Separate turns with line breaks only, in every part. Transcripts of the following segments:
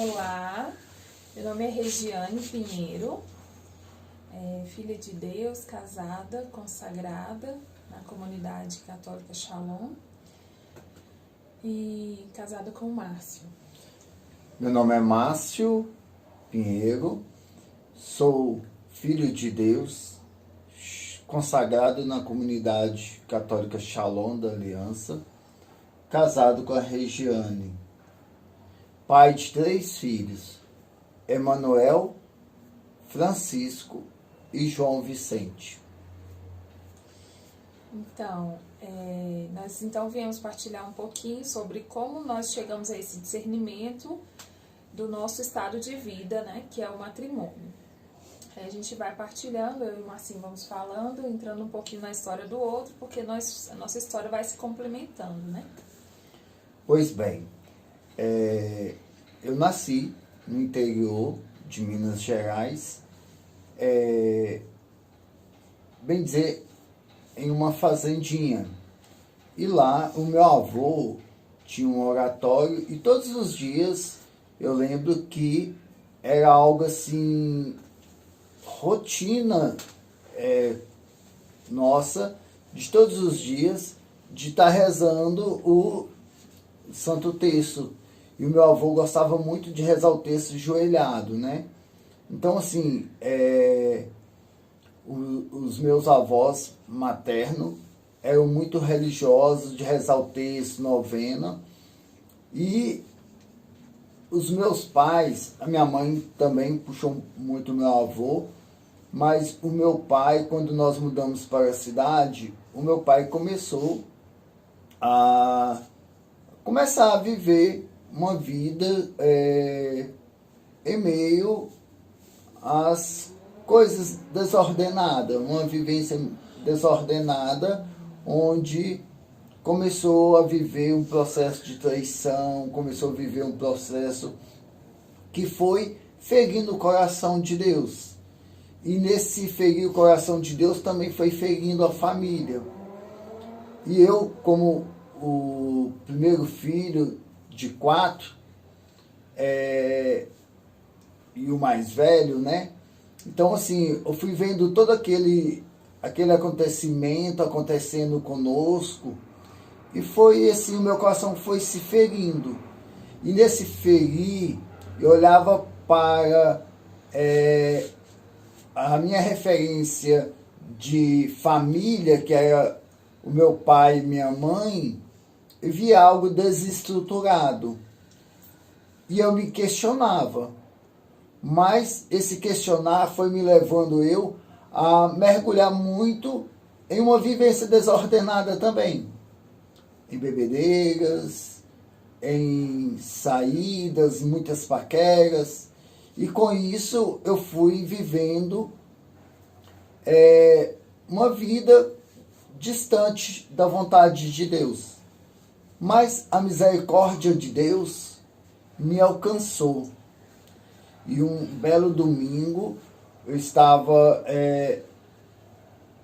Olá, meu nome é Regiane Pinheiro, filha de Deus, casada, consagrada na comunidade católica Shalom e casada com o Márcio.
Meu nome é Márcio Pinheiro, sou filho de Deus, consagrado na comunidade católica Shalom da Aliança, casado com a Regiane, pai de 3 filhos, Emanuel, Francisco e João Vicente.
Então, nós viemos partilhar um pouquinho sobre como nós chegamos a esse discernimento do nosso estado de vida, né, que é o matrimônio. A gente vai partilhando, eu e o Marcinho vamos falando, entrando um pouquinho na história do outro, porque a nossa história vai se complementando, né?
Pois bem, eu nasci no interior de Minas Gerais, bem dizer, em uma fazendinha. E lá o meu avô tinha um oratório e todos os dias eu lembro que era algo assim, rotina nossa, de todos os dias, de estar rezando o Santo Terço. E o meu avô gostava muito de rezar o terço ajoelhado, né? Então, assim, os meus avós maternos eram muito religiosos de rezar o terço, novena. E os meus pais, a minha mãe também puxou muito o meu avô, mas o meu pai, quando nós mudamos para a cidade, o meu pai começou a viver uma vida em meio às coisas desordenadas, uma vivência desordenada, onde começou a viver um processo de traição, começou a viver um processo que foi ferindo o coração de Deus. E nesse ferir o coração de Deus também foi ferindo a família. E eu, como o primeiro filho de 4, e o mais velho, né? Então, assim, eu fui vendo todo aquele acontecimento acontecendo conosco, e foi assim, o meu coração foi se ferindo. E nesse ferir, eu olhava para a minha referência de família, que era o meu pai e minha mãe, eu via algo desestruturado. E eu me questionava. Mas esse questionar foi me levando eu a mergulhar muito em uma vivência desordenada também. Em bebedeiras, em saídas, muitas paqueras. E com isso eu fui vivendo uma vida distante da vontade de Deus. Mas a misericórdia de Deus me alcançou. E um belo domingo eu estava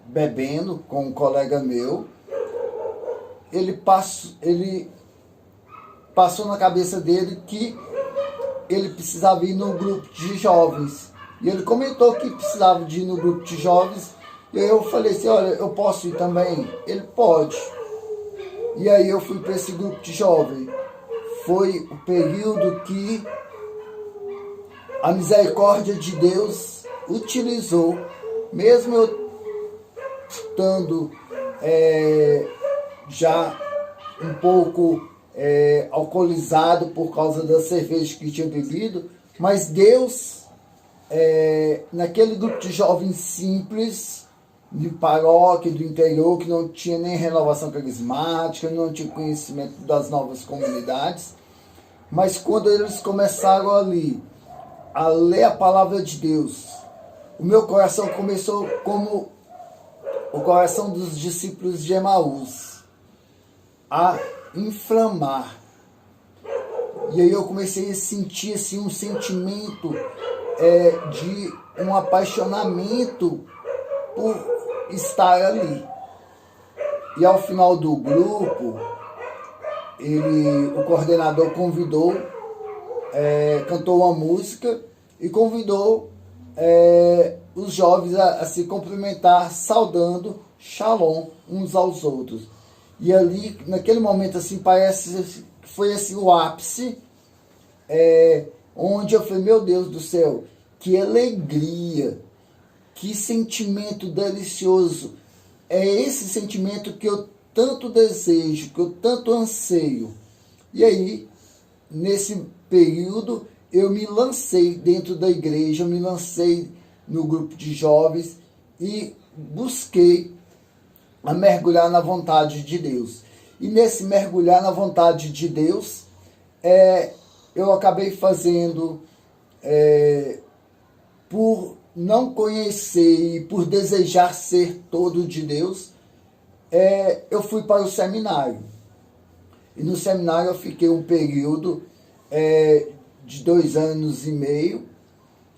bebendo com um colega meu. Ele passou na cabeça dele que ele precisava ir no grupo de jovens. E ele comentou que precisava de ir no grupo de jovens. E aí eu falei assim, olha, eu posso ir também? Ele pode. E aí eu fui para esse grupo de jovens. Foi o período que a misericórdia de Deus utilizou, mesmo eu estando já um pouco alcoolizado por causa da cerveja que tinha bebido, mas Deus, naquele grupo de jovens simples, de paróquia, do interior, que não tinha nem renovação carismática, não tinha conhecimento das novas comunidades, mas quando eles começaram ali a ler a palavra de Deus, o meu coração começou como o coração dos discípulos de Emaús, a inflamar. E aí eu comecei a sentir assim, um sentimento de um apaixonamento por estar ali. E ao final do grupo, o coordenador convidou cantou uma música e convidou os jovens a se cumprimentar, saudando Shalom uns aos outros. E ali, naquele momento, assim, parece que foi assim, o ápice, onde eu falei, meu Deus do céu, que alegria, que sentimento delicioso. É esse sentimento que eu tanto desejo, que eu tanto anseio. E aí, nesse período, eu me lancei dentro da igreja, eu me lancei no grupo de jovens e busquei a mergulhar na vontade de Deus. E nesse mergulhar na vontade de Deus, eu acabei fazendo, por não conhecer e por desejar ser todo de Deus, eu fui para o seminário. E no seminário eu fiquei um período de 2 anos e meio,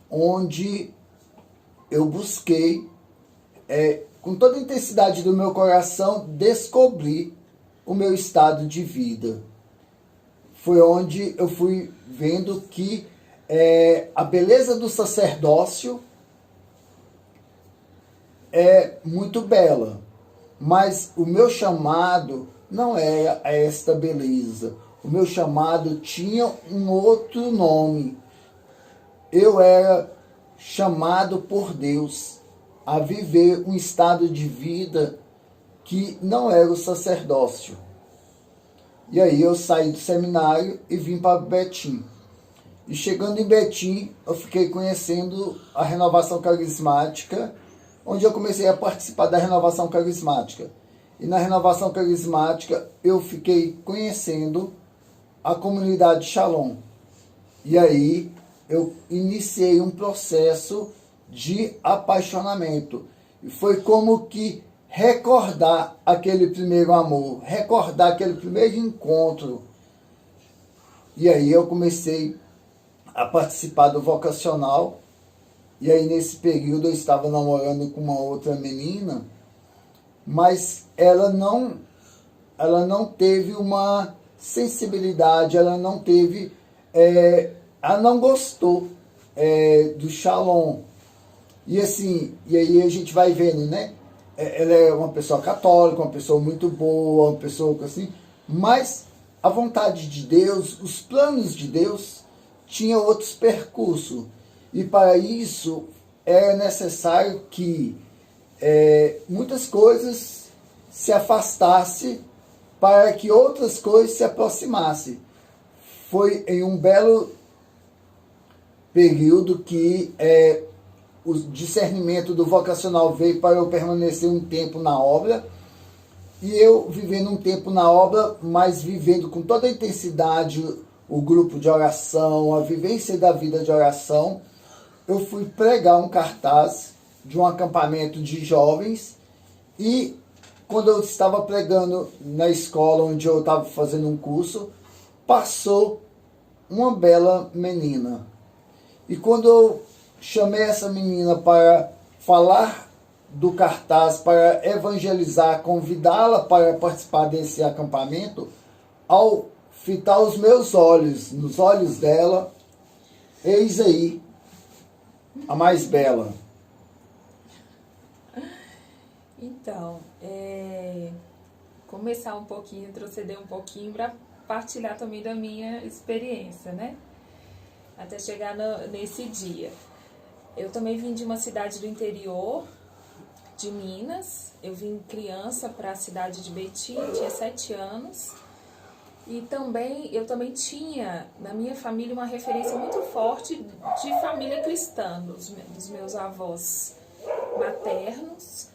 onde eu busquei, com toda a intensidade do meu coração, descobrir o meu estado de vida. Foi onde eu fui vendo que a beleza do sacerdócio é muito bela, mas o meu chamado não era esta beleza. O meu chamado tinha um outro nome. Eu era chamado por Deus a viver um estado de vida que não era o sacerdócio. E aí eu saí do seminário e vim para Betim. E chegando em Betim, eu fiquei conhecendo a renovação carismática, onde eu comecei a participar da renovação carismática. E na renovação carismática eu fiquei conhecendo a comunidade Shalom. E aí eu iniciei um processo de apaixonamento. E foi como que recordar aquele primeiro amor, recordar aquele primeiro encontro. E aí eu comecei a participar do vocacional. E aí nesse período eu estava namorando com uma outra menina, mas ela não teve uma sensibilidade, ela não teve, ela não gostou do Shalom. E assim, e aí a gente vai vendo, né? Ela é uma pessoa católica, uma pessoa muito boa, uma pessoa assim, mas a vontade de Deus, os planos de Deus, tinha outros percursos. E para isso é necessário que muitas coisas se afastassem para que outras coisas se aproximassem. Foi em um belo período que o discernimento do vocacional veio para eu permanecer um tempo na obra. E eu vivendo um tempo na obra, mas vivendo com toda a intensidade o grupo de oração, a vivência da vida de oração, eu fui pregar um cartaz de um acampamento de jovens. E quando eu estava pregando na escola onde eu estava fazendo um curso, passou uma bela menina. E quando eu chamei essa menina para falar do cartaz, para evangelizar, convidá-la para participar desse acampamento, ao fitar os meus olhos nos olhos dela, eis aí a mais bela.
Então, começar um pouquinho, proceder um pouquinho para partilhar também da minha experiência, né? Até chegar nesse dia. Eu também vim de uma cidade do interior de Minas. Eu vim criança para a cidade de Betim, tinha 7 anos. E eu também tinha na minha família uma referência muito forte de família cristã, dos meus avós maternos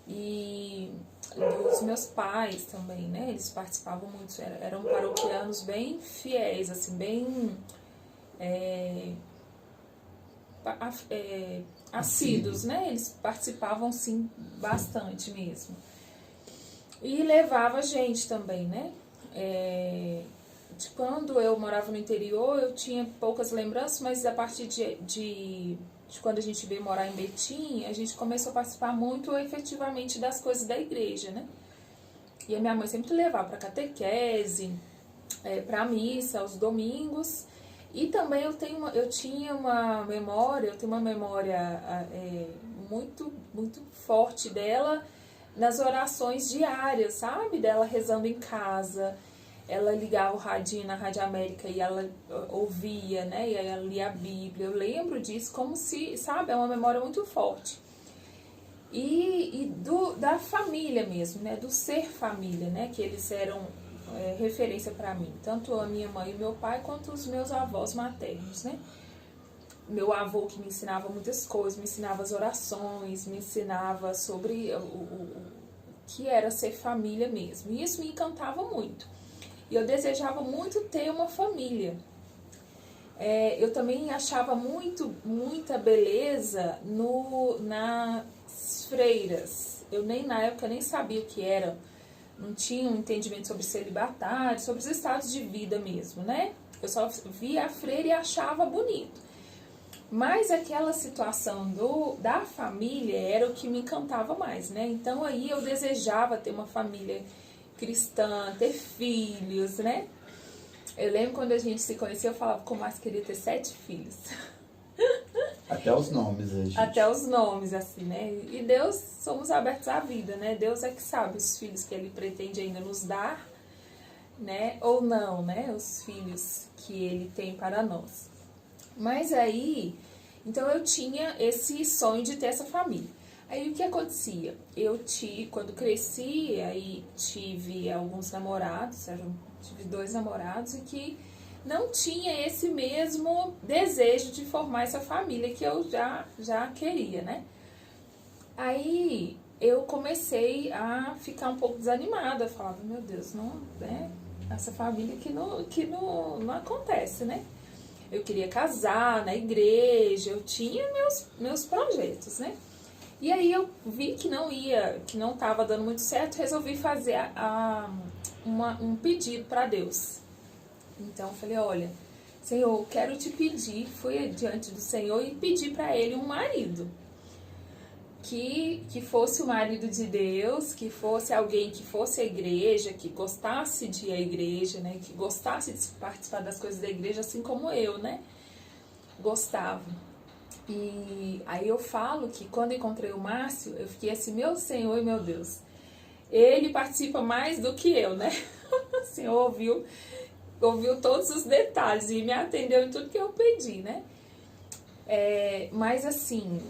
e dos meus pais também, né? Eles participavam muito, eram paroquianos bem fiéis, assim, bem assíduos, né? Eles participavam, sim, bastante mesmo. E levava a gente também, né? De quando eu morava no interior, eu tinha poucas lembranças, mas a partir de quando a gente veio morar em Betim, a gente começou a participar muito efetivamente das coisas da igreja, né? E a minha mãe sempre levava para catequese, para missa, aos domingos. E também eu tenho eu tenho uma memória muito, muito forte dela nas orações diárias, sabe? Dela rezando em casa. Ela ligava o radinho na Rádio América e ela ouvia, né? E aí ela lia a Bíblia. Eu lembro disso como se, sabe? É uma memória muito forte. Da família mesmo, né? Do ser família, né? Que eles eram referência para mim. Tanto a minha mãe e meu pai, quanto os meus avós maternos, né? Meu avô que me ensinava muitas coisas, me ensinava as orações, me ensinava sobre o que era ser família mesmo. E isso me encantava muito. E eu desejava muito ter uma família. Eu também achava muita beleza nas freiras. Eu na época nem sabia o que era. Não tinha um entendimento sobre celibatário, sobre os estados de vida mesmo, né? Eu só via a freira e achava bonito. Mas aquela situação da família era o que me encantava mais, né? Então aí eu desejava ter uma família cristã, ter filhos, né? Eu lembro quando a gente se conheceu, eu falava como mais queria ter 7 filhos.
Até os nomes, gente.
Até os nomes, assim, né? E Deus, somos abertos à vida, né? Deus é que sabe os filhos que Ele pretende ainda nos dar, né? Ou não, né? Os filhos que Ele tem para nós. Mas aí, então eu tinha esse sonho de ter essa família. Aí o que acontecia? Quando cresci, aí tive alguns namorados, tive 2 namorados e que não tinha esse mesmo desejo de formar essa família que eu já queria, né? Aí eu comecei a ficar um pouco desanimada, eu falava, meu Deus, não, né? Essa família que não acontece, né? Eu queria casar na igreja, eu tinha meus projetos, né? E aí eu vi que não estava dando muito certo, resolvi fazer um pedido para Deus. Então eu falei, olha, Senhor, quero te pedir, fui diante do Senhor e pedi para Ele um marido. Que fosse o marido de Deus, que fosse alguém que fosse a igreja, que gostasse de ir à igreja, né? Que gostasse de participar das coisas da igreja, assim como eu, né? Gostava. E aí eu falo que quando encontrei o Márcio, eu fiquei assim, meu Senhor e meu Deus. Ele participa mais do que eu, né? O Senhor ouviu todos os detalhes e me atendeu em tudo que eu pedi, né? Mas assim,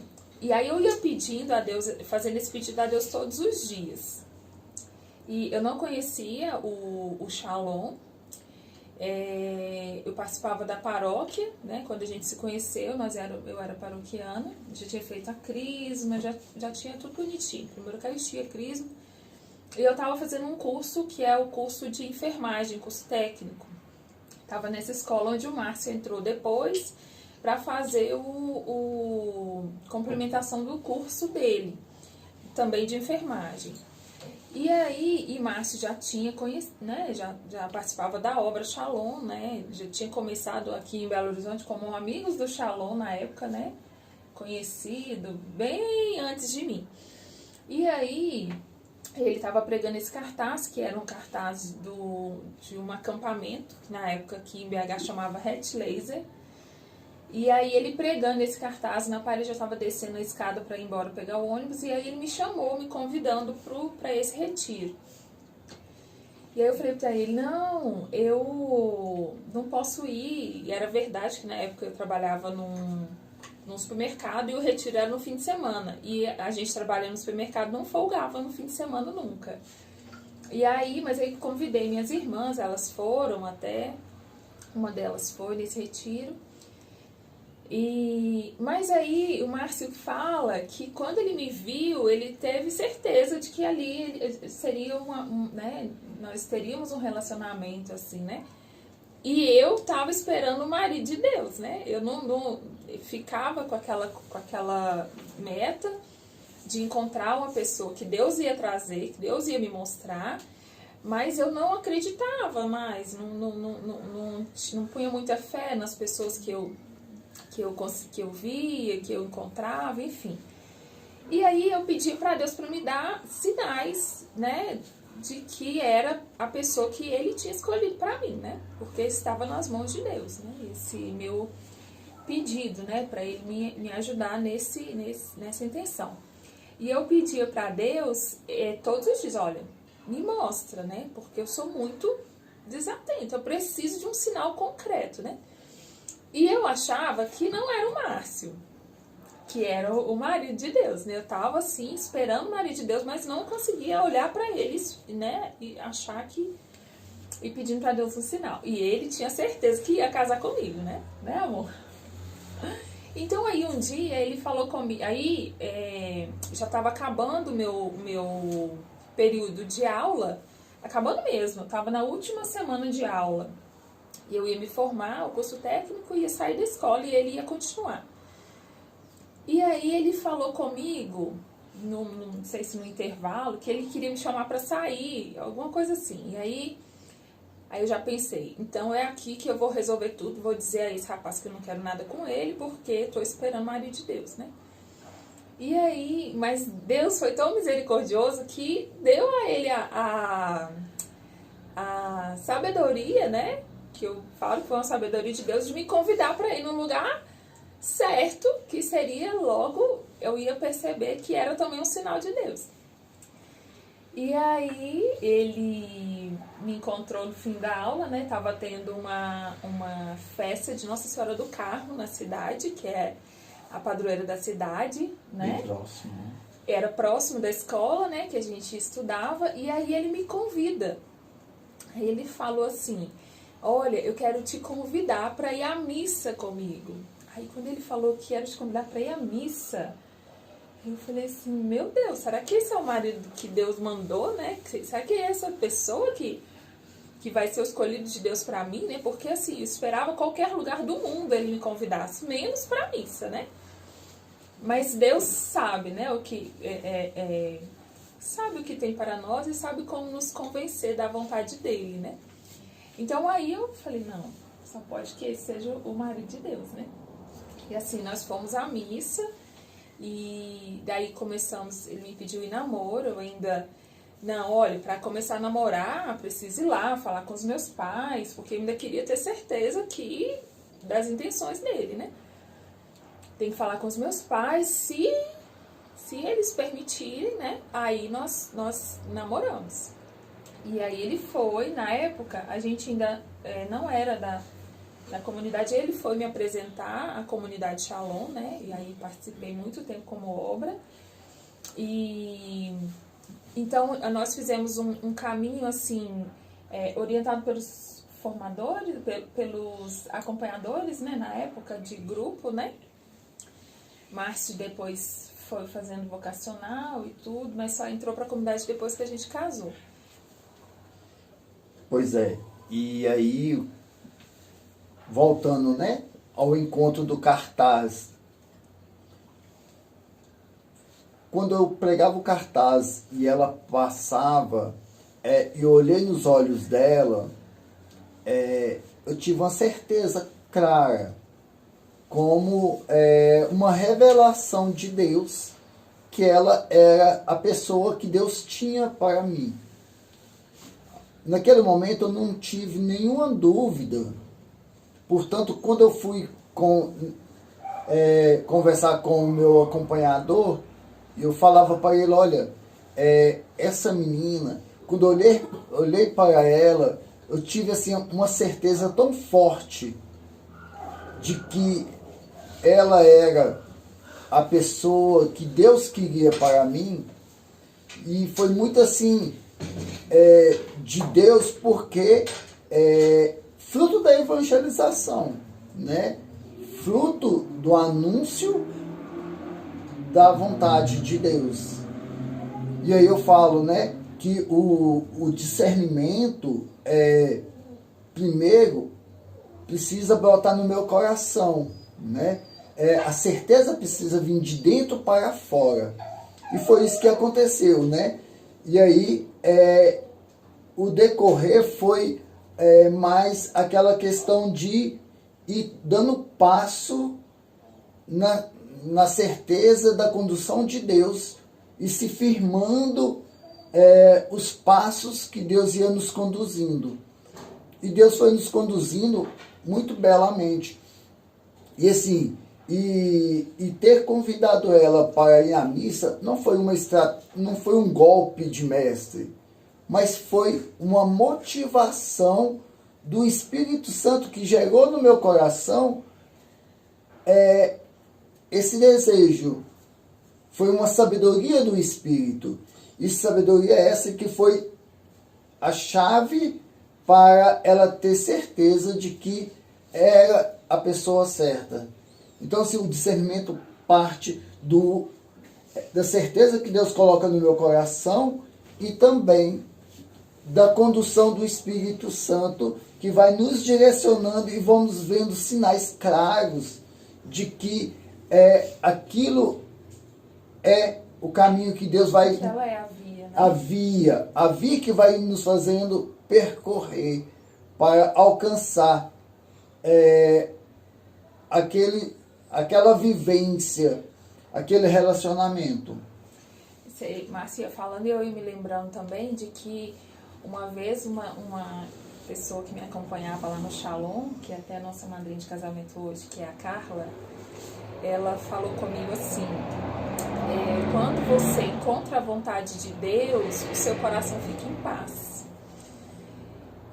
e aí eu ia pedindo a Deus, fazendo esse pedido a Deus todos os dias. E eu não conhecia o Shalom. Eu participava da paróquia, né? Quando a gente se conheceu, eu era paroquiana, já tinha feito a crisma, já tinha tudo bonitinho, primeiro Eucaristia, crisma. E eu estava fazendo um curso que é o curso de enfermagem, curso técnico. Estava nessa escola onde o Márcio entrou depois para fazer o complementação do curso dele, também de enfermagem. E aí, Márcio já tinha conhecido, né, já participava da obra Shalom, né, já tinha começado aqui em Belo Horizonte como amigos do Shalom na época, né, conhecido bem antes de mim. E aí, ele estava pregando esse cartaz, que era um cartaz de um acampamento, que na época aqui em BH chamava Het Laser. E aí ele pregando esse cartaz na parede, eu estava descendo a escada para ir embora pegar o ônibus, e aí ele me chamou, me convidando para esse retiro. E aí eu falei para ele, não, eu não posso ir. E era verdade que na época eu trabalhava num supermercado e o retiro era no fim de semana. E a gente trabalhando no supermercado não folgava no fim de semana nunca. Mas aí convidei minhas irmãs, elas foram até, uma delas foi nesse retiro. Mas aí o Márcio fala que quando ele me viu, ele teve certeza de que ali seria né, nós teríamos um relacionamento assim, né? E eu tava esperando o marido de Deus, né? Eu não ficava com aquela meta de encontrar uma pessoa que Deus ia trazer, que Deus ia me mostrar, mas eu não acreditava mais, não punha muita fé nas pessoas que eu via, que eu encontrava, enfim. E aí eu pedi para Deus para me dar sinais, né, de que era a pessoa que ele tinha escolhido para mim, né? Porque estava nas mãos de Deus, né? Esse meu pedido, né? Para ele me ajudar nessa intenção. E eu pedia para Deus todos os dias, olha, me mostra, né? Porque eu sou muito desatenta, eu preciso de um sinal concreto, né? E eu achava que não era o Márcio, que era o marido de Deus, né? Eu tava assim, esperando o marido de Deus, mas não conseguia olhar para eles, né? E achar que... E pedindo para Deus um sinal. E ele tinha certeza que ia casar comigo, né? Né, amor? Então aí um dia ele falou comigo, aí já tava acabando o meu período de aula, acabando mesmo, eu tava na última semana de aula. E eu ia me formar, o curso técnico, ia sair da escola e ele ia continuar. E aí ele falou comigo, não sei se no intervalo, que ele queria me chamar pra sair, alguma coisa assim. E aí eu já pensei, então é aqui que eu vou resolver tudo, vou dizer a esse rapaz que eu não quero nada com ele, porque tô esperando o marido de Deus, né? E aí, mas Deus foi tão misericordioso que deu a ele a sabedoria, né? Que eu falo que foi uma sabedoria de Deus, de me convidar para ir num lugar certo, que seria logo, eu ia perceber que era também um sinal de Deus. E aí ele me encontrou no fim da aula, né? Tava tendo uma festa de Nossa Senhora do Carmo na cidade, que é a padroeira da cidade, né?
Bem próximo, né?
Era próximo da escola, né? Que a gente estudava. E aí ele me convida. Aí ele falou assim, olha, eu quero te convidar para ir à missa comigo. Aí quando ele falou que era te convidar para ir à missa, eu falei assim, meu Deus, será que esse é o marido que Deus mandou, né? Será que é essa pessoa que vai ser o escolhido de Deus para mim, né? Porque assim, eu esperava qualquer lugar do mundo ele me convidasse, menos para a missa, né? Mas Deus sabe, né? Sabe o que tem para nós e sabe como nos convencer da vontade dele, né? Então aí eu falei, não, só pode que esse seja o marido de Deus, né? E assim, nós fomos à missa e daí começamos, ele me pediu em namoro, eu ainda, não, olha, para começar a namorar, preciso ir lá, falar com os meus pais, porque eu ainda queria ter certeza das intenções dele, né? Tem que falar com os meus pais, se eles permitirem, né? Aí nós namoramos. E aí ele foi, na época, a gente ainda não era da comunidade, ele foi me apresentar à comunidade Shalom, né? E aí participei muito tempo como obra. E então nós fizemos um caminho assim, orientado pelos formadores, pelos acompanhadores, né? Na época de grupo, né? Márcio depois foi fazendo vocacional e tudo, mas só entrou para a comunidade depois que a gente casou.
Pois é, e aí, voltando, né, ao encontro do cartaz. Quando eu pregava o cartaz e ela passava, e eu olhei nos olhos dela, eu tive uma certeza clara, como uma revelação de Deus, que ela era a pessoa que Deus tinha para mim. Naquele momento eu não tive nenhuma dúvida. Portanto, quando eu fui conversar com o meu acompanhador, eu falava para ele, olha, essa menina, quando eu olhei para ela, eu tive assim, uma certeza tão forte de que ela era a pessoa que Deus queria para mim, e foi muito assim, de Deus, porque fruto da evangelização, né? Fruto do anúncio da vontade de Deus. E aí eu falo, né, que o discernimento, primeiro, precisa brotar no meu coração, né? A certeza precisa vir de dentro para fora. E foi isso que aconteceu, né? E aí, o decorrer foi mais aquela questão de ir dando passo na certeza da condução de Deus e se firmando os passos que Deus ia nos conduzindo. E Deus foi nos conduzindo muito belamente. E assim, e ter convidado ela para ir à missa não foi não foi um golpe de mestre, mas foi uma motivação do Espírito Santo que gerou no meu coração esse desejo. Foi uma sabedoria do Espírito. E sabedoria essa que foi a chave para ela ter certeza de que era a pessoa certa. Então, assim, o discernimento parte da certeza que Deus coloca no meu coração e também da condução do Espírito Santo, que vai nos direcionando e vamos vendo sinais claros de que aquilo é o caminho que Deus vai...
Ela é a via, né?
A via que vai nos fazendo percorrer para alcançar aquela vivência, aquele relacionamento.
Márcia falando, eu ia me lembrando também de que uma vez uma pessoa que me acompanhava lá no Shalom, que é até a nossa madrinha de casamento hoje, que é a Carla, ela falou comigo assim: quando você encontra a vontade de Deus, o seu coração fica em paz.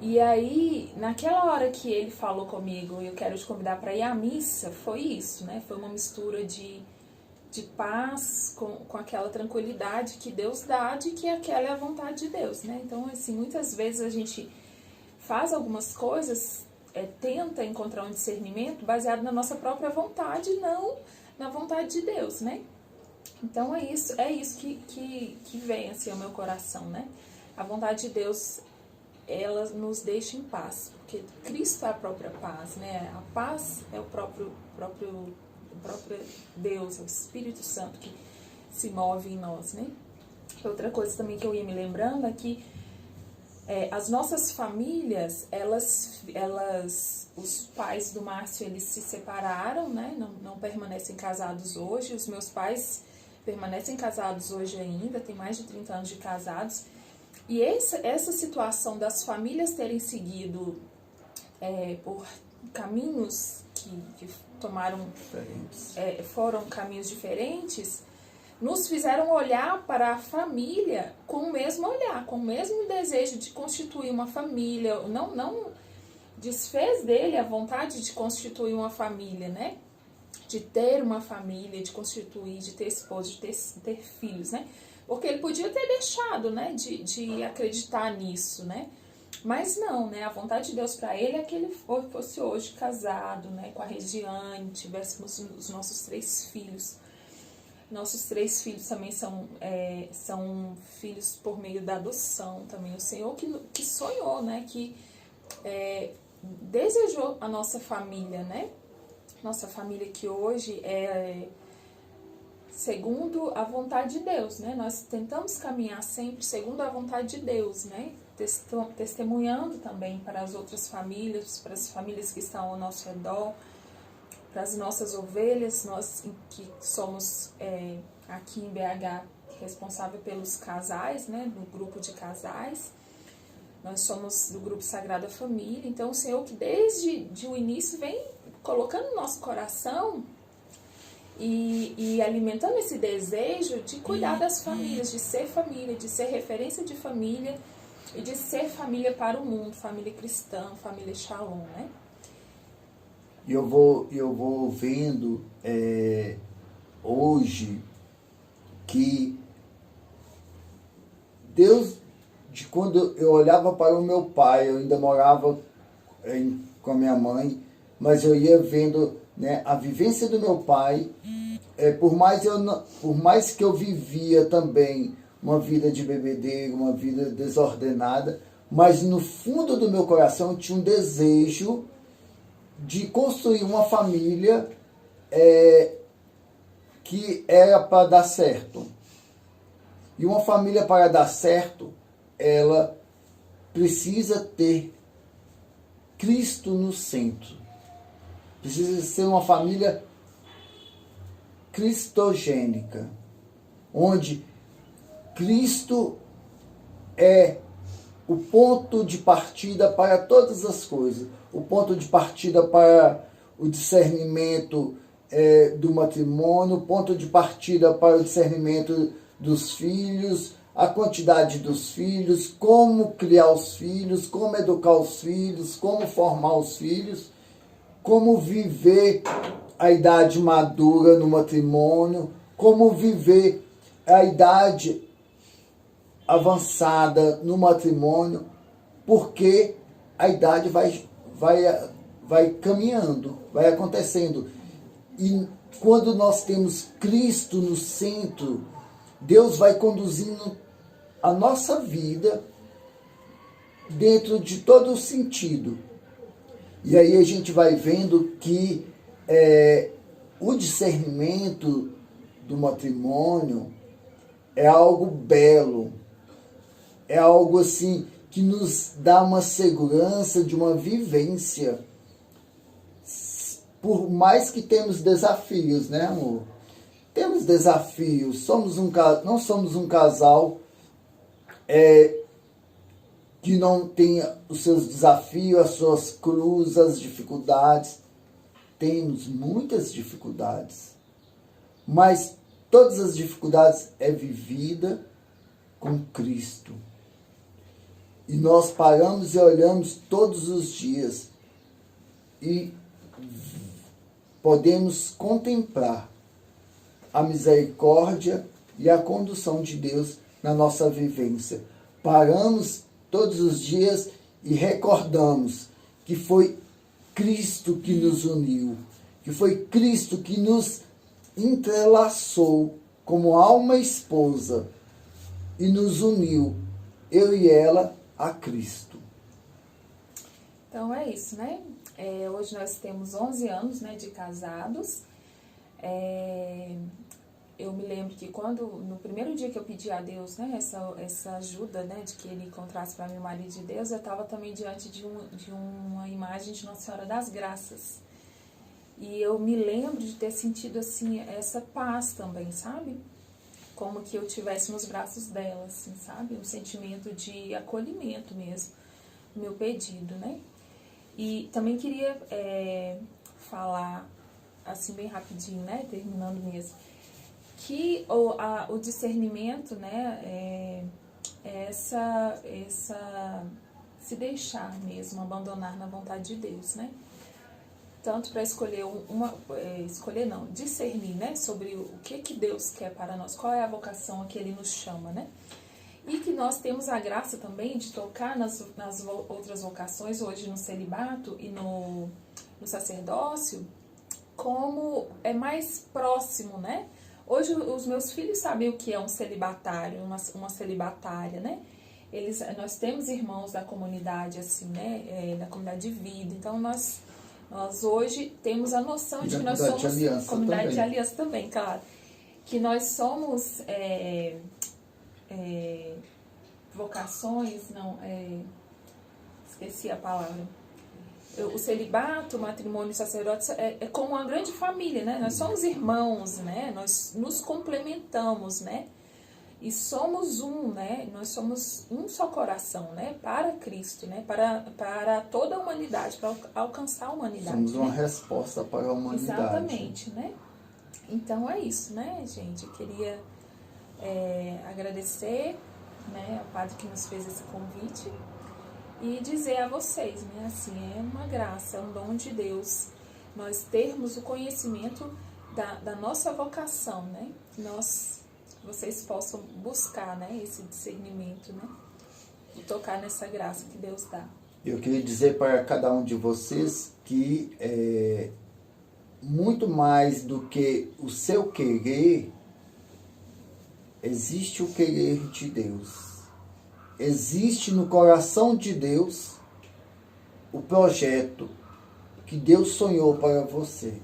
E aí, naquela hora que ele falou comigo, eu quero te convidar para ir à missa, foi isso, né? Foi uma mistura de paz com aquela tranquilidade que Deus dá, de que aquela é a vontade de Deus, né? Então, assim, muitas vezes a gente faz algumas coisas, tenta encontrar um discernimento baseado na nossa própria vontade, não na vontade de Deus, né? Então, é isso que vem, assim, ao meu coração, né? A vontade de Deus, ela nos deixa em paz, porque Cristo é a própria paz, né? A paz é o próprio Deus, é o Espírito Santo que se move em nós, né? Outra coisa também que eu ia me lembrando é que as nossas famílias, os pais do Márcio, eles se separaram, né? Não permanecem casados hoje. Os meus pais permanecem casados hoje ainda, tem mais de 30 anos de casados. E essa situação das famílias terem seguido por caminhos que tomaram, foram caminhos diferentes, nos fizeram olhar para a família com o mesmo olhar, com o mesmo desejo de constituir uma família. Não desfez dele a vontade de constituir uma família, né? De ter uma família, de constituir, de ter esposa, de ter filhos, né? Porque ele podia ter deixado, né, de acreditar nisso, né? Mas não, né? A vontade de Deus para ele é que ele fosse hoje casado, né, com a Regiane, tivéssemos os nossos 3 filhos. Nossos 3 filhos também são filhos por meio da adoção também. O Senhor que sonhou, né, que desejou a nossa família, né? Nossa família que hoje é segundo a vontade de Deus, né? Nós tentamos caminhar sempre segundo a vontade de Deus, né? Testemunhando também para as outras famílias, para as famílias que estão ao nosso redor, para as nossas ovelhas, nós que somos aqui em BH responsável pelos casais, né? Do grupo de casais, nós somos do grupo Sagrada Família. Então o Senhor que desde o início vem colocando no nosso coração e alimentando esse desejo de cuidar das famílias, de ser referência de família e de ser família para o mundo, família cristã, família Shalom, né?
E eu vou vendo hoje que Deus, quando eu olhava para o meu pai, eu ainda morava com a minha mãe, mas eu ia vendo, né, a vivência do meu pai. Por mais que eu vivia também uma vida de bebedeiro, uma vida desordenada, mas no fundo do meu coração eu tinha um desejo de construir uma família que era para dar certo. E uma família para dar certo, ela precisa ter Cristo no centro. Precisa ser uma família cristogênica, onde Cristo é o ponto de partida para todas as coisas. O ponto de partida para o discernimento do matrimônio, o ponto de partida para o discernimento dos filhos, a quantidade dos filhos, como criar os filhos, como educar os filhos, como formar os filhos, como viver a idade madura no matrimônio, como viver a idade avançada no matrimônio, porque a idade vai caminhando, vai acontecendo. E quando nós temos Cristo no centro, Deus vai conduzindo a nossa vida dentro de todo o sentido. E aí a gente vai vendo que o discernimento do matrimônio é algo belo, é algo assim que nos dá uma segurança de uma vivência, por mais que temos desafios, né, amor? Temos desafios, não somos um casal que não tenha os seus desafios, as suas cruzes, as dificuldades. Temos muitas dificuldades, mas todas as dificuldades é vivida com Cristo. E nós paramos e olhamos todos os dias e podemos contemplar a misericórdia e a condução de Deus na nossa vivência. Paramos todos os dias e recordamos que foi Cristo que nos uniu, que foi Cristo que nos entrelaçou como alma e esposa e nos uniu, eu e ela, a Cristo.
Então é isso, né? Hoje nós temos 11 anos, né, de casados. Eu me lembro que no primeiro dia que eu pedi a Deus, né, essa ajuda, né, de que Ele encontrasse para mim o marido de Deus, eu estava também diante de uma imagem de Nossa Senhora das Graças. E eu me lembro de ter sentido, assim, essa paz também, sabe? Como que eu estivesse nos braços dela, assim, sabe? Um sentimento de acolhimento mesmo, no meu pedido, né? E também queria falar, assim, bem rapidinho, né, terminando mesmo, que o discernimento, né, essa se deixar mesmo, abandonar na vontade de Deus, né? Tanto para discernir, né, sobre o que Deus quer para nós, qual é a vocação a que Ele nos chama, né? E que nós temos a graça também de tocar nas outras vocações, hoje no celibato e no sacerdócio, como é mais próximo, né? Hoje os meus filhos sabem o que é um celibatário, uma celibatária, né? Nós temos irmãos da comunidade, assim, né? Da comunidade de vida. Então, nós hoje temos a noção de que nós somos... Comunidade de aliança também, claro. Que nós somos vocações, esqueci a palavra. O celibato, o matrimônio e o sacerdócio é como uma grande família, né? Nós somos irmãos, né? Nós nos complementamos, né? E somos né? Nós somos um só coração, né? Para Cristo, né? Para toda a humanidade, para alcançar a humanidade.
Somos uma resposta para a humanidade.
Exatamente, né? Então é isso, né, gente? Eu queria agradecer, né, ao padre que nos fez esse convite e dizer a vocês, né, assim, é uma graça, é um dom de Deus nós termos o conhecimento da nossa vocação, né? Vocês possam buscar, né, esse discernimento, né? E tocar nessa graça que Deus dá.
Eu queria dizer para cada um de vocês que muito mais do que o seu querer, existe o querer de Deus. Existe no coração de Deus o projeto que Deus sonhou para você.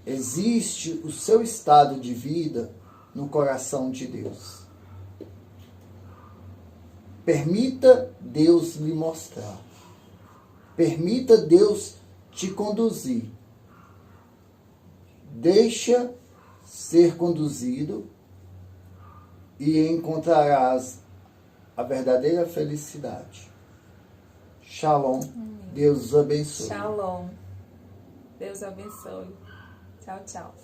Existe o seu estado de vida no coração de Deus. Permita Deus lhe mostrar. Permita Deus te conduzir. Deixa ser conduzido e encontrarás a verdadeira felicidade. Shalom. Deus abençoe.
Shalom. Deus abençoe. Tchau, tchau.